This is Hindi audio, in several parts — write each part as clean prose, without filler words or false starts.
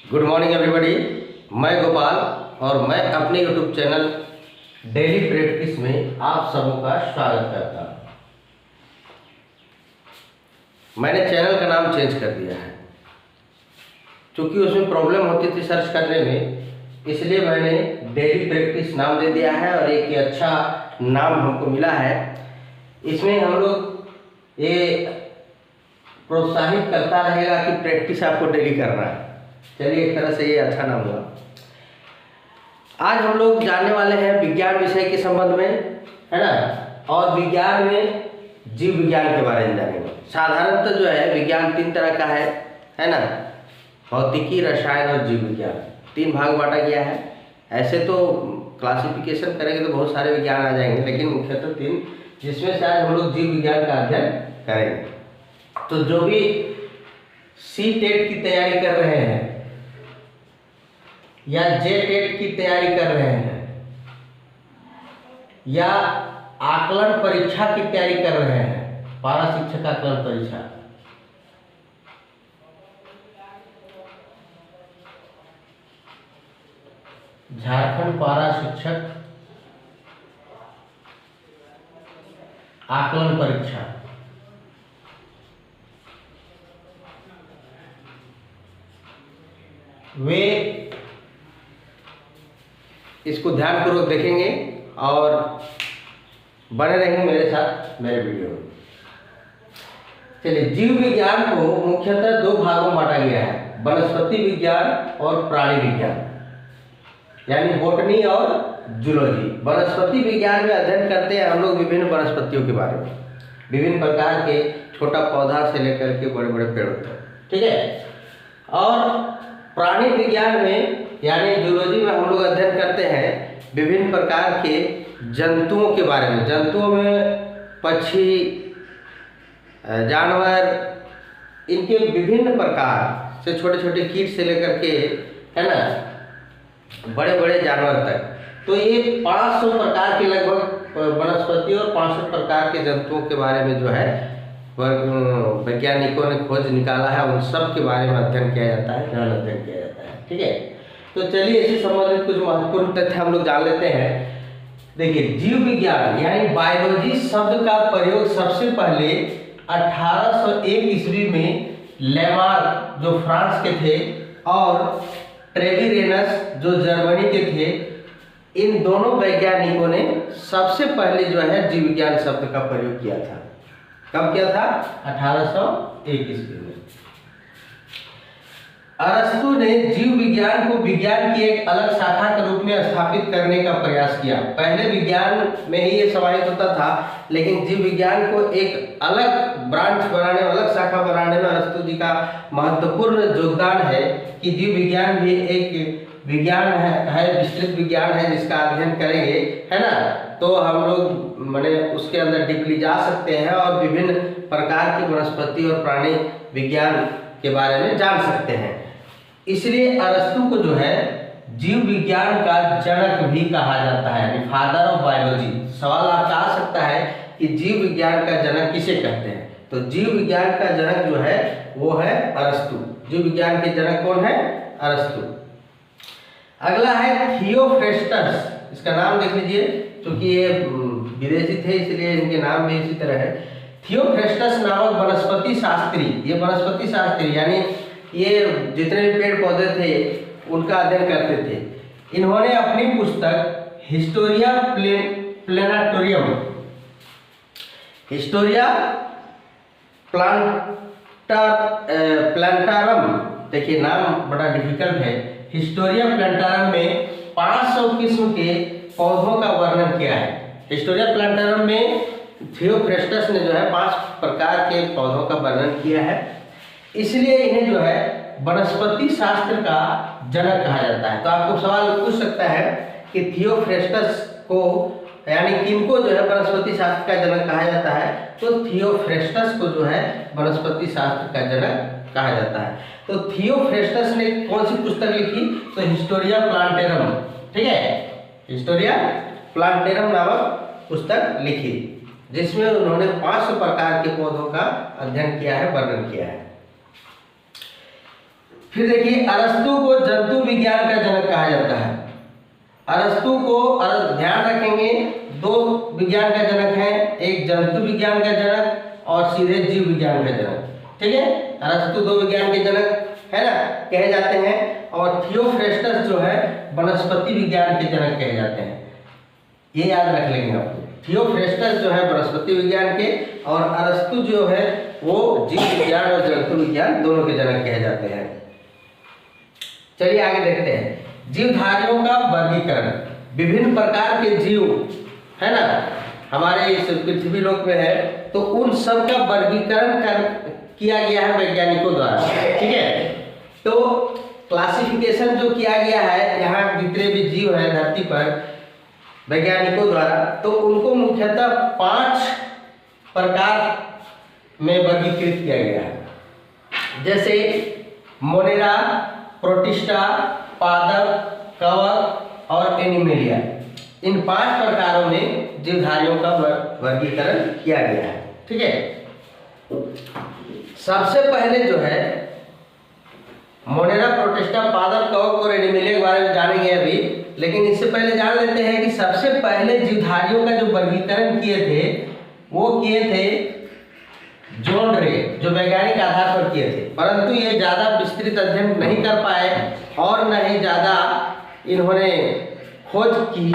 Good morning everybody. मैं गोपाल और मैं अपने यूट्यूब चैनल डेली प्रैक्टिस में आप सबों का स्वागत करता हूँ। मैंने चैनल का नाम चेंज कर दिया है क्योंकि उसमें प्रॉब्लम होती थी सर्च करने में, इसलिए मैंने डेली प्रैक्टिस नाम दे दिया है और एक अच्छा नाम हमको मिला है। इसमें हम लोग ये प्रोत्साहित करता रहेगा कि प्रैक्टिस आपको डेली करना है। चलिए, एक तरह से ये अच्छा नाम हुआ। आज हम लोग जानने वाले हैं विज्ञान विषय के संबंध में, है ना, और विज्ञान में जीव विज्ञान के बारे में जानेंगे। साधारणतः जो है विज्ञान तीन तरह का है ना, भौतिकी, रसायन और जीव विज्ञान, तीन भाग बांटा गया है। ऐसे तो क्लासिफिकेशन करेंगे तो बहुत सारे विज्ञान आ जाएंगे, लेकिन मुख्यतः तीन, जिसमें से आज हम लोग जीव विज्ञान का अध्ययन करेंगे। तो जो भी सी टेट की तैयारी कर रहे हैं या जे टेट की तैयारी कर रहे हैं या आकलन परीक्षा की तैयारी कर रहे हैं, पारा शिक्षक आकलन परीक्षा, झारखंड पारा शिक्षक आकलन परीक्षा, वे इसको ध्यानपूर्वक देखेंगे और बने रहेंगे मेरे साथ मेरे वीडियो में। चलिए, जीव विज्ञान को मुख्यतः दो भागों में बांटा गया है, वनस्पति विज्ञान और प्राणी विज्ञान, यानी बॉटनी और जूलॉजी। वनस्पति विज्ञान में अध्ययन करते हैं हम लोग विभिन्न वनस्पतियों के बारे में, विभिन्न प्रकार के, छोटा पौधा से लेकर के बड़े बड़े पेड़ों तक, ठीक है। और प्राणी विज्ञान में यानी जूलॉजी में हम लोग अध्ययन करते हैं विभिन्न प्रकार के जंतुओं के बारे में। जंतुओं में पक्षी, जानवर, इनके विभिन्न प्रकार से, छोटे छोटे कीट से लेकर के, है ना, बड़े बड़े जानवर तक। तो ये 500 प्रकार के लगभग वनस्पति और 500 प्रकार के जंतुओं के बारे में जो है वैज्ञानिकों ने खोज निकाला है। उन सब के बारे में अध्ययन किया जाता है, ध्यान अध्ययन किया जाता है, ठीक है। तो चलिए, इसी संबंधित कुछ महत्वपूर्ण तथ्य हम लोग जान लेते हैं। देखिए, जीव विज्ञान यानी बायोलॉजी शब्द का प्रयोग सबसे पहले 1801 ईस्वी में लेमार्क जो फ्रांस के थे और ट्रेविरेनस जो जर्मनी के थे, इन दोनों वैज्ञानिकों ने सबसे पहले जो है जीव विज्ञान शब्द का प्रयोग किया था। कब किया था? 1801 ईस्वी में। अरस्तु ने जीव विज्ञान को विज्ञान की एक अलग शाखा के रूप में स्थापित करने का प्रयास किया। पहले विज्ञान में ही ये समाहित होता था, लेकिन जीव विज्ञान को एक अलग ब्रांच बनाने, अलग शाखा बनाने में अरस्तु जी का महत्वपूर्ण योगदान है कि जीव विज्ञान भी एक विज्ञान है, विस्तृत विज्ञान है जिसका अध्ययन करेंगे, है ना, तो हम लोग माने उसके अंदर डीपली जा सकते हैं और विभिन्न प्रकार की वनस्पति और प्राणी विज्ञान के बारे में जान सकते हैं। इसलिए अरस्तु को जो है जीव विज्ञान का जनक भी कहा जाता है, फादर ऑफ बायोलॉजी। सवाल आपका आ सकता है कि जीव विज्ञान का जनक किसे कहते हैं? तो जीव विज्ञान का जनक जो है वो है अरस्तु। जीव विज्ञान के जनक कौन है? अरस्तु। अगला है थियोफ्रेस्टस। इसका नाम देख लीजिए, क्योंकि ये विदेशी थे इसलिए इनके नाम भी इसी तरह है। थियोफ्रेस्टस नामक वनस्पति शास्त्री, ये वनस्पति शास्त्री यानी ये जितने भी पेड़ पौधे थे उनका अध्ययन करते थे। इन्होंने अपनी पुस्तक हिस्टोरिया प्लांटारम, देखिए नाम बड़ा डिफिकल्ट है, हिस्टोरिया प्लांटारम में 500 किस्म के पौधों का वर्णन किया है। हिस्टोरिया प्लांटारम में थियोफ्रेस्टस ने जो है 5 प्रकार के पौधों का वर्णन किया है, इसलिए इन्हें जो है वनस्पति शास्त्र का जनक कहा जाता है। तो आपको सवाल पूछ सकता है कि थियोफ्रेस्टस को यानी किनको जो है वनस्पति शास्त्र का जनक कहा जाता है? तो थियोफ्रेस्टस को जो है वनस्पति शास्त्र का जनक कहा जाता है। तो थियोफ्रेस्टस ने कौन सी पुस्तक लिखी? तो हिस्टोरिया प्लांटेरम, ठीक है, हिस्टोरिया प्लांटेरम नामक पुस्तक लिखी, जिसमें उन्होंने 500 प्रकार के पौधों का अध्ययन किया है, वर्णन किया है। फिर देखिए अरस्तु को जंतु विज्ञान का जनक कहा जाता है। अरस्तु को ध्यान रखेंगे, दो विज्ञान का जनक है, एक जंतु विज्ञान का जनक और सीधे जीव विज्ञान का जनक। ठीक है, अरस्तु दो विज्ञान के जनक है ना कहे जाते हैं, और थियोफ्रेस्टस जो है वनस्पति विज्ञान के जनक कहे जाते हैं। ये याद रख लेंगे आपको, थियोफ्रेस्टस जो है वनस्पति विज्ञान के, और अरस्तु जो है वो जीव विज्ञान और जंतु विज्ञान दोनों के जनक कहे जाते हैं। चलिए आगे देखते हैं जीवधारियों का वर्गीकरण। विभिन्न प्रकार के जीव है ना हमारे इस पृथ्वी लोक में है, तो उन सब का वर्गीकरण किया गया है वैज्ञानिकों द्वारा। ठीक है, तो क्लासिफिकेशन जो किया गया है यहाँ जितने भी जीव है धरती पर वैज्ञानिकों द्वारा, तो उनको मुख्यतः 5 प्रकार में वर्गीकृत किया गया है। जैसे मोनेरा, प्रोटिस्टा, पादप, कवक और एनिमेलिया। इन 5 प्रकारों में जीवधारियों का वर्गीकरण किया गया है। ठीक है, सबसे पहले जो है मोनेरा, प्रोटिस्टा, पादप, कवक और एनिमेलिया के बारे में जानेंगे अभी, लेकिन इससे पहले जान लेते हैं कि सबसे पहले जीवधारियों का जो वर्गीकरण किए थे वो किए थे जॉन रे, जो वैज्ञानिक आधार पर किए थे, परंतु ये ज़्यादा विस्तृत अध्ययन नहीं कर पाए और न ही ज़्यादा इन्होंने खोज की।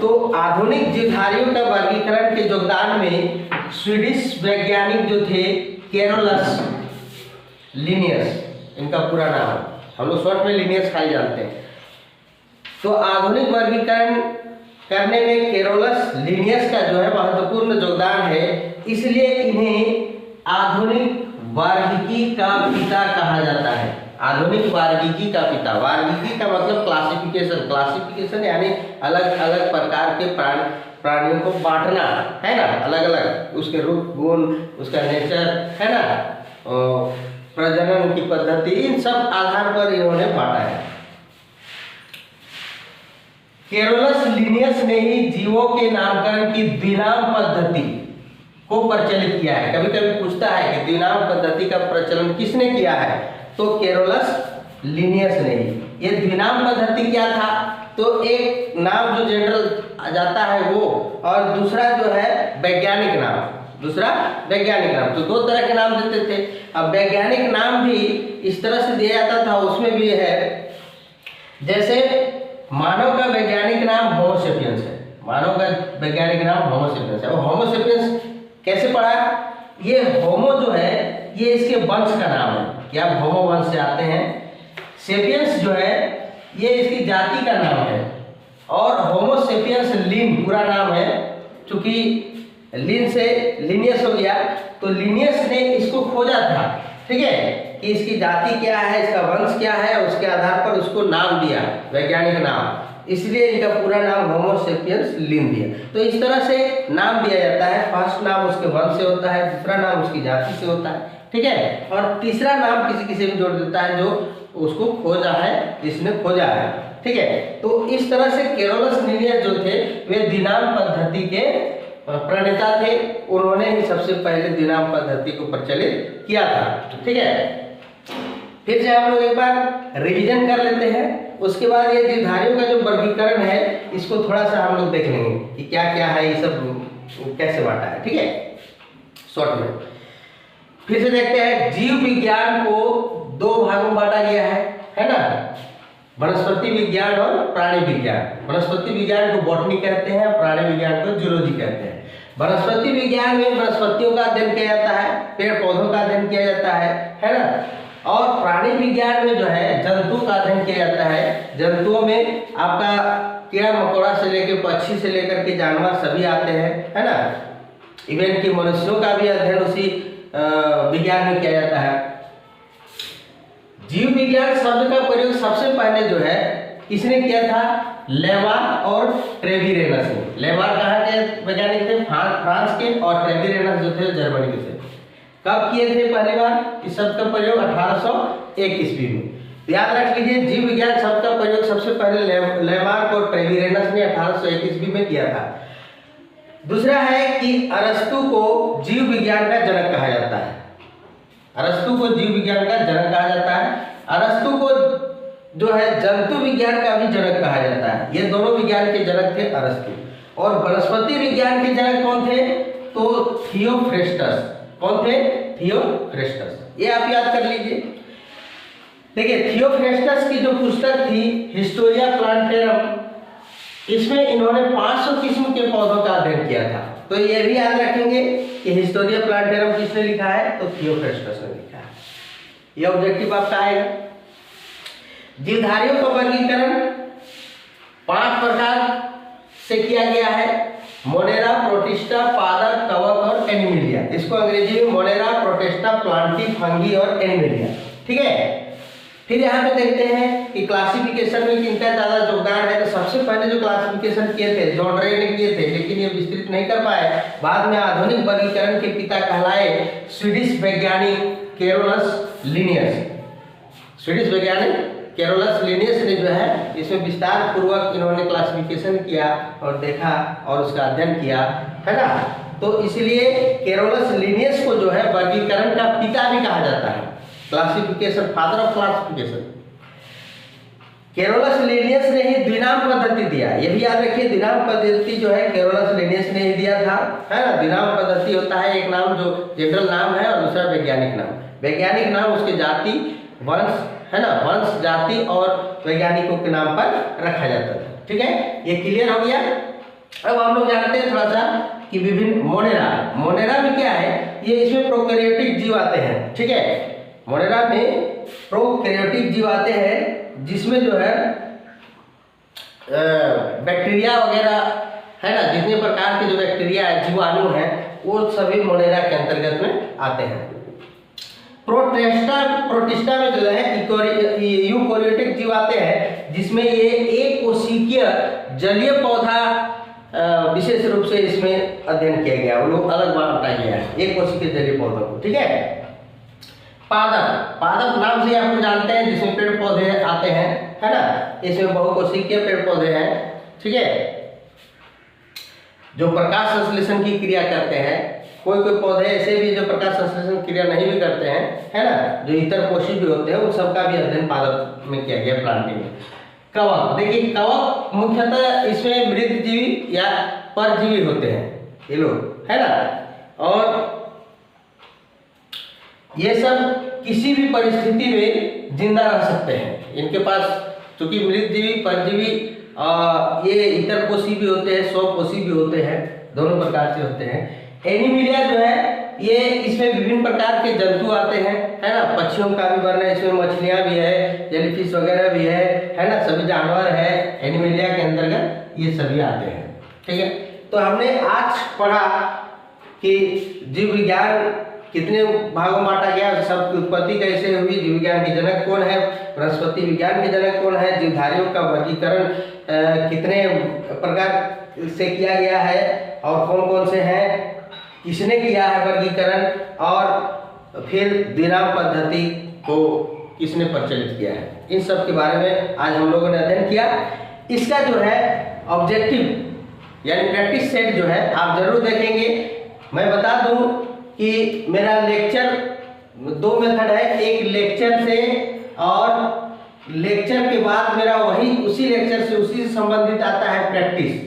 तो आधुनिक जीवधारियों का वर्गीकरण के योगदान में स्वीडिश वैज्ञानिक जो थे कैरोलस लिनियस, इनका पूरा नाम हम लोग शॉर्ट में लिनियस खाली जानते हैं। तो आधुनिक वर्गीकरण करने में कैरोलस लिनियस का जो है महत्वपूर्ण योगदान है, इसलिए इन्हें आधुनिक वार्गिकी का पिता कहा जाता है। आधुनिक वार्गिकी का पिता, वार्गिकी का मतलब क्लासिफिकेशन, क्लासिफिकेशन यानी अलग अलग प्रकार के प्राणियों को बांटना है ना, अलग अलग उसके रूप, गुण, उसका नेचर है ना, प्रजनन की पद्धति, इन सब आधार पर इन्होंने बांटा है। कैरोलस लिनियस ने ही जीवों के नामकरण की द्विनाम पद्धति को प्रचलित किया है। कभी कभी पूछता है कि द्विनाम पद्धति का प्रचलन किसने किया है, तो कैरोलस लिनियस ने ही। ये द्विनाम पद्धति क्या था, तो एक नाम जो जनरल जाता है वो, और दूसरा जो है वैज्ञानिक नाम, दूसरा वैज्ञानिक नाम। तो 2 तरह के नाम देते थे। अब वैज्ञानिक नाम भी इस तरह से दिया जाता था, उसमें भी है, जैसे मानव का वैज्ञानिक नाम होमो सेपियंस है, मानव का वैज्ञानिक नाम होमो सेपियंस है। और होमो सेपियंस कैसे पढ़ा, ये होमो जो है ये इसके वंश का नाम है, कि आप होमो वंश से आते हैं। सेपियंस जो है ये इसकी जाति का नाम है, और होमो सेपियंस लिन पूरा नाम है, चूंकि लिन से लिनियस हो गया, तो लिनियस ने इसको खोजा था। ठीक है, कि इसकी जाति क्या है, इसका वंश क्या है, उसके आधार पर उसको नाम दिया, वैज्ञानिक नाम, इसलिए इनका पूरा नाम होमो सेपियंस लिन दिया। तो इस तरह से नाम दिया जाता है, फर्स्ट नाम उसके वंश से होता है, दूसरा नाम उसकी जाति से होता है। ठीक है, और तीसरा नाम किसी किसी में जोड़ देता है जो उसको खोजा है, जिसने खोजा है। ठीक है, तो इस तरह से कैरोलस लिनियस जो थे वे द्विनाम पद्धति के प्रणेता थे, उन्होंने ही सबसे पहले द्विनाम पद्धति को प्रचलित किया था। ठीक है, फिर से हम लोग एक बार रिवीजन कर लेते हैं, उसके बाद ये जीवधारियों का जो वर्गीकरण है इसको थोड़ा सा हम लोग देख लेंगे कि क्या क्या है, ये सब कैसे बांटा है। ठीक है, शॉर्ट में फिर से देखते हैं। जीव विज्ञान को 2 भागों में बांटा गया है ना, वनस्पति विज्ञान और प्राणी विज्ञान। वनस्पति विज्ञान को बॉटनी कहते हैं, प्राणी विज्ञान को जूलॉजी कहते हैं। वनस्पति विज्ञान में वनस्पतियों का अध्ययन किया जाता है, पेड़ पौधों का अध्ययन किया जाता है ना, और प्राणी विज्ञान में जो है जंतु का अध्ययन किया जाता है। जंतुओं में आपका कीड़ा मकोड़ा से लेकर पक्षी से लेकर के जानवर सभी आते हैं, है ना, इवन कि मनुष्यों का भी अध्ययन उसी विज्ञान में किया जाता है। जीव विज्ञान शब्द का प्रयोग सबसे पहले जो है किसने किया था, लेमार्क और ट्रेविरेनस ने। लेमार्क कहाँ के वैज्ञानिक थे, फ्रांस के, और ट्रेविरेनस जो थे जर्मनी के थे। कब किए थे पहली बार इस शब्द का प्रयोग, 1801 ईस्वी में। याद रख लीजिए, जीव विज्ञान शब्द का प्रयोग सबसे पहले लेमार्क और ट्रेविरेनस ने 1801 ईस्वी में किया था। दूसरा है कि अरस्तु को जीव विज्ञान का जनक कहा जाता है। अरस्तु को जीव विज्ञान का जनक कहा जाता है, अरस्तु को जो है जंतु विज्ञान का भी जनक कहा जाता है। ये दोनों विज्ञान के जनक थे अरस्तु। और वनस्पति विज्ञान के जनक कौन थे? तो थियोफ्रेस्टस। कौन थे? थियोफ्रेस्टस। ये आप याद कर लीजिए। देखिए थियोफ्रेस्टस की जो पुस्तक थी हिस्टोरिया प्लांटेरम, इसमें इन्होंने 500 किस्म के पौधों का अध्ययन किया था। तो ये भी याद रखेंगे कि हिस्टोरिया प्लांटेरम किसने लिखा है? तो थियोफ्रेस्टस ने लिखा है। ये ऑब्जेक्टिव आपका आएगा। जीवधारियों का वर्गीकरण 5 प्रकार से किया गया है: मोनेरा, प्रोटिस्टा, पादप, कवक और एनिमिलिया। इसको अंग्रेजी में मोनेरा, प्रोटिस्टा, प्लांटी, फंगी और एनिमिलिया। ठीक है। फिर यहाँ पे देखते हैं कि क्लासिफिकेशन में किनका ज्यादा योगदान है। तो सबसे पहले जो क्लासिफिकेशन किए थे जॉन रे ने किए थे, लेकिन ये विस्तृत नहीं कर पाए। बाद में आधुनिक वर्गीकरण के पिता कहलाए स्वीडिश वैज्ञानिक कैरोलस लिनियस। स्वीडिश वैज्ञानिक कैरोलस लिनियस ने जो है इसमें विस्तार पूर्वक इन्होंने क्लासिफिकेशन किया और देखा और उसका अध्ययन किया, है ना। तो इसलिए कैरोलस लिनियस को जो है वर्गीकरण का पिता भी कहा जाता है, classification, father of classification. Carolus Linnaeus ने ही द्विनाम पद्धति दिया। ये भी याद रखिए, द्विनाम पद्धति जो है कैरोलस लिनियस ने ही दिया था, है ना। द्विनाम पद्धति होता है एक नाम जो जनरल नाम है और दूसरा वैज्ञानिक नाम। वैज्ञानिक नाम उसके जाति, वंश, है ना, वंश, जाति और वैज्ञानिकों के नाम पर रखा जाता था। ठीक है, ये क्लियर हो गया। अब हम लोग जानते हैं थोड़ा सा कि विभिन्न मोनेरा में क्या है। ये इसमें प्रोकैरियोटिक जीव आते हैं। ठीक है, मोनेरा में प्रोकैरियोटिक जीव आते हैं जिसमें जो है बैक्टीरिया वगैरह, है ना, जितने प्रकार के जो बैक्टीरिया है, जीवाणु हैं, वो सभी मोनेरा के अंतर्गत में आते हैं। प्रोटिस्टा में जो है यूकोरियोटिक जीव आते हैं जिसमें ये एक कोशिकीय जलीय पौधा विशेष रूप से इसमें अध्ययन किया गया, वो लोग अलग बांटा गया है एक कोशिकीय जलीय पौधों को। ठीक है। पादप नाम से आप जानते हैं जिसमें पेड़ पौधे आते हैं, है ना। इसमें बहुकोशिकीय पेड़ पौधे हैं। ठीक है, जो प्रकाश संश्लेषण की क्रिया करते हैं। कोई पौधे ऐसे भी जो प्रकाश संश्लेषण क्रिया नहीं भी करते हैं, है ना, जो इतर पोषी भी होते हैं, उन सबका भी अध्ययन पादप में किया गया, प्लांटिंग में। कवक, देखिए कवक मुख्यतः इसमें मृतजीवी या परजीवी होते हैं ये लोग, है ना। और ये सब किसी भी परिस्थिति में जिंदा रह सकते हैं। इनके पास चूंकि मृतजीवी, परजीवी, ये इतर पोषी भी होते हैं, स्वपोषी भी होते हैं, दोनों प्रकार से होते हैं। एनिमिलिया जो है ये इसमें विभिन्न प्रकार के जंतु आते हैं, है ना। पक्षियों का भी वर्ण है, इसमें मछलियां भी है, जेलीफिश वगैरह भी है ना, सभी जानवर है एनिमिलिया के अंतर्गत, ये सभी आते हैं। ठीक है, तो हमने आज पढ़ा कि जीव विज्ञान कितने भागों में बांटा गया, सब की उत्पत्ति कैसे हुई, जीव विज्ञान के जनक कौन है, वनस्पति विज्ञान के जनक कौन है, जीवधारियों का वर्गीकरण कितने प्रकार से किया गया है और कौन कौन से हैं, किसने किया है वर्गीकरण, और फिर द्विनाम पद्धति को किसने प्रचलित किया है, इन सब के बारे में आज हम लोगों ने अध्ययन किया। इसका जो है ऑब्जेक्टिव यानी प्रैक्टिस सेट जो है आप जरूर देखेंगे। मैं बता दूं कि मेरा लेक्चर 2 मेथड है, एक लेक्चर से और लेक्चर के बाद मेरा वही उसी लेक्चर से उसी से संबंधित आता है प्रैक्टिस।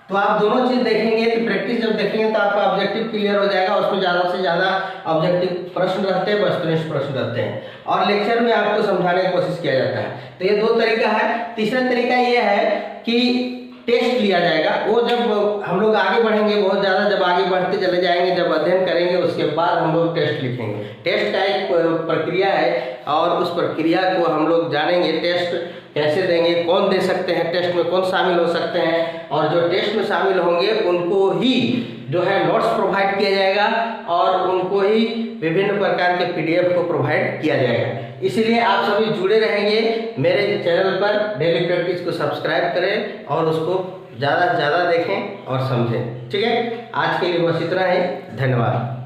तो आप दोनों चीज देखेंगे, तो प्रैक्टिस जब देखेंगे तो आपका ऑब्जेक्टिव क्लियर हो जाएगा। उसमें ज़्यादा से ज़्यादा ऑब्जेक्टिव प्रश्न रहते हैं, वस्तुनिष्ठ प्रश्न रहते हैं, और लेक्चर में आपको समझाने की कोशिश किया जाता है। तो ये 2 तरीका है। तीसरा तरीका ये है कि टेस्ट लिया जाएगा। वो जब हम लोग आगे बढ़ेंगे बहुत ज़्यादा, जब आगे बढ़ते चले जाएंगे, जब अध्ययन करेंगे, उसके बाद हम लोग टेस्ट लिखेंगे। टेस्ट का एक प्रक्रिया है और उस प्रक्रिया को हम लोग जानेंगे। टेस्ट कैसे देंगे, कौन दे सकते हैं, टेस्ट में कौन शामिल हो सकते हैं, और जो टेस्ट में शामिल होंगे उनको ही जो है नोट्स प्रोवाइड किया जाएगा और उनको ही विभिन्न प्रकार के PDF को प्रोवाइड किया जाएगा। इसलिए आप सभी जुड़े रहेंगे मेरे चैनल पर। डेली प्रैक्टिस को सब्सक्राइब करें और उसको ज़्यादा से ज़्यादा देखें और समझें। ठीक है, आज के लिए बस इतना ही। धन्यवाद।